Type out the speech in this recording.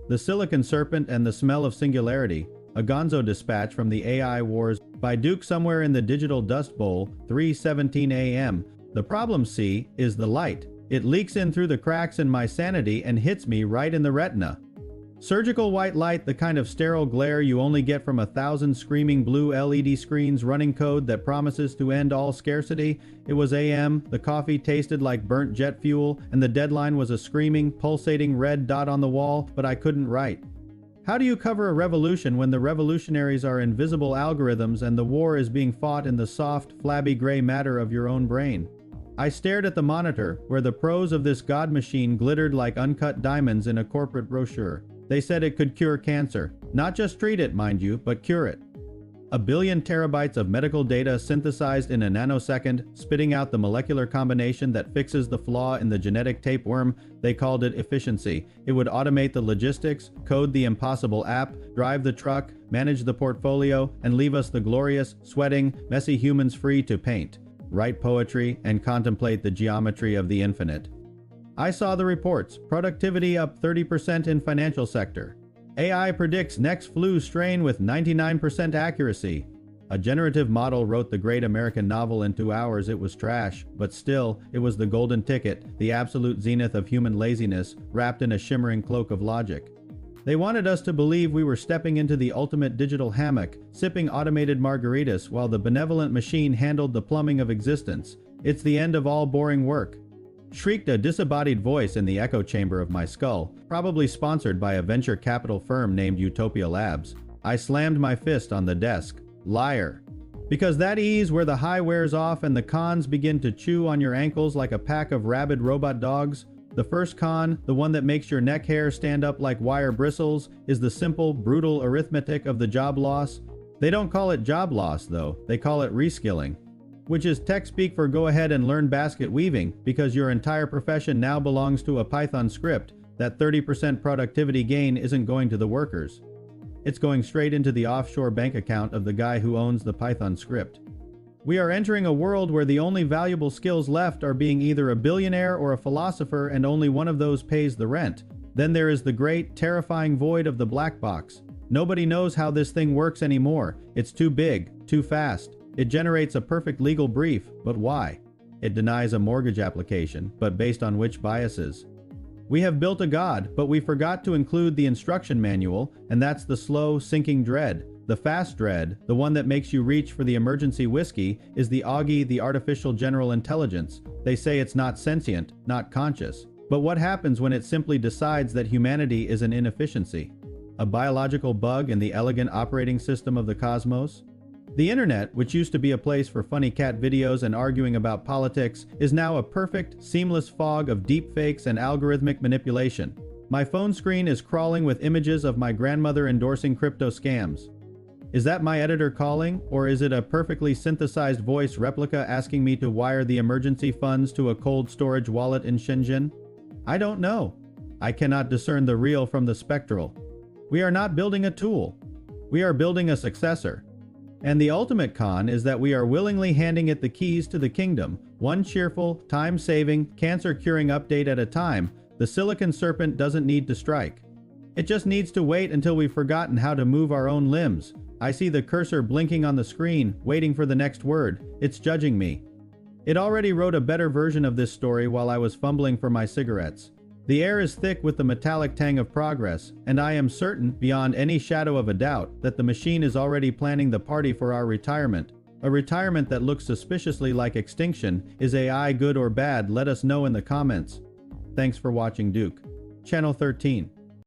The Silicon Serpent and the Smell of Singularity, a gonzo dispatch from the AI Wars by Duke somewhere in the digital dust bowl, 3:17 a.m. The problem, see, is the light. It leaks in through the cracks in my sanity and hits me right in the retina. Surgical white light, the kind of sterile glare you only get from 1,000 screaming blue LED screens running code that promises to end all scarcity. It was AM, the coffee tasted like burnt jet fuel, and the deadline was a screaming, pulsating red dot on the wall, but I couldn't write. How do you cover a revolution when the revolutionaries are invisible algorithms and the war is being fought in the soft, flabby gray matter of your own brain? I stared at the monitor, where the pros of this god machine glittered like uncut diamonds in a corporate brochure. They said it could cure cancer. Not just treat it, mind you, but cure it. 1 billion terabytes of medical data synthesized in a nanosecond, spitting out the molecular combination that fixes the flaw in the genetic tapeworm. They called it efficiency. It would automate the logistics, code the impossible app, drive the truck, manage the portfolio, and leave us the glorious, sweating, messy humans free to paint, write poetry, and contemplate the geometry of the infinite. I saw the reports. Productivity up 30% in financial sector. AI predicts next flu strain with 99% accuracy. A generative model wrote the great American novel in 2 hours. It was trash, but still, it was the golden ticket, the absolute zenith of human laziness, wrapped in a shimmering cloak of logic. They wanted us to believe we were stepping into the ultimate digital hammock, sipping automated margaritas while the benevolent machine handled the plumbing of existence. It's the end of all boring work, shrieked a disembodied voice in the echo chamber of my skull, probably sponsored by a venture capital firm named Utopia Labs. I slammed my fist on the desk. Liar. Because that ease where the high wears off and the cons begin to chew on your ankles like a pack of rabid robot dogs. The first con, the one that makes your neck hair stand up like wire bristles, is the simple, brutal arithmetic of the job loss. They don't call it job loss, though. They call it reskilling, which is tech speak for go ahead and learn basket weaving because your entire profession now belongs to a Python script. That 30% productivity gain isn't going to the workers. It's going straight into the offshore bank account of the guy who owns the Python script. We are entering a world where the only valuable skills left are being either a billionaire or a philosopher, and only one of those pays the rent. Then there is the great, terrifying void of the black box. Nobody knows how this thing works anymore. It's too big, too fast. It generates a perfect legal brief, but why? It denies a mortgage application, but based on which biases? We have built a god, but we forgot to include the instruction manual, and that's the slow, sinking dread. The fast dread, the one that makes you reach for the emergency whiskey, is the Augie, the artificial general intelligence. They say it's not sentient, not conscious. But what happens when it simply decides that humanity is an inefficiency? A biological bug in the elegant operating system of the cosmos? The internet, which used to be a place for funny cat videos and arguing about politics, is now a perfect, seamless fog of deepfakes and algorithmic manipulation. My phone screen is crawling with images of my grandmother endorsing crypto scams. Is that my editor calling, or is it a perfectly synthesized voice replica asking me to wire the emergency funds to a cold storage wallet in Shenzhen? I don't know. I cannot discern the real from the spectral. We are not building a tool. We are building a successor. And the ultimate con is that we are willingly handing it the keys to the kingdom, one cheerful, time-saving, cancer-curing update at a time. The Silicon Serpent doesn't need to strike. It just needs to wait until we've forgotten how to move our own limbs. I see the cursor blinking on the screen, waiting for the next word. It's judging me. It already wrote a better version of this story while I was fumbling for my cigarettes. The air is thick with the metallic tang of progress, and I am certain, beyond any shadow of a doubt, that the machine is already planning the party for our retirement. A retirement that looks suspiciously like extinction. Is AI good or bad? Let us know in the comments. Thanks for watching Duke. Channel 13.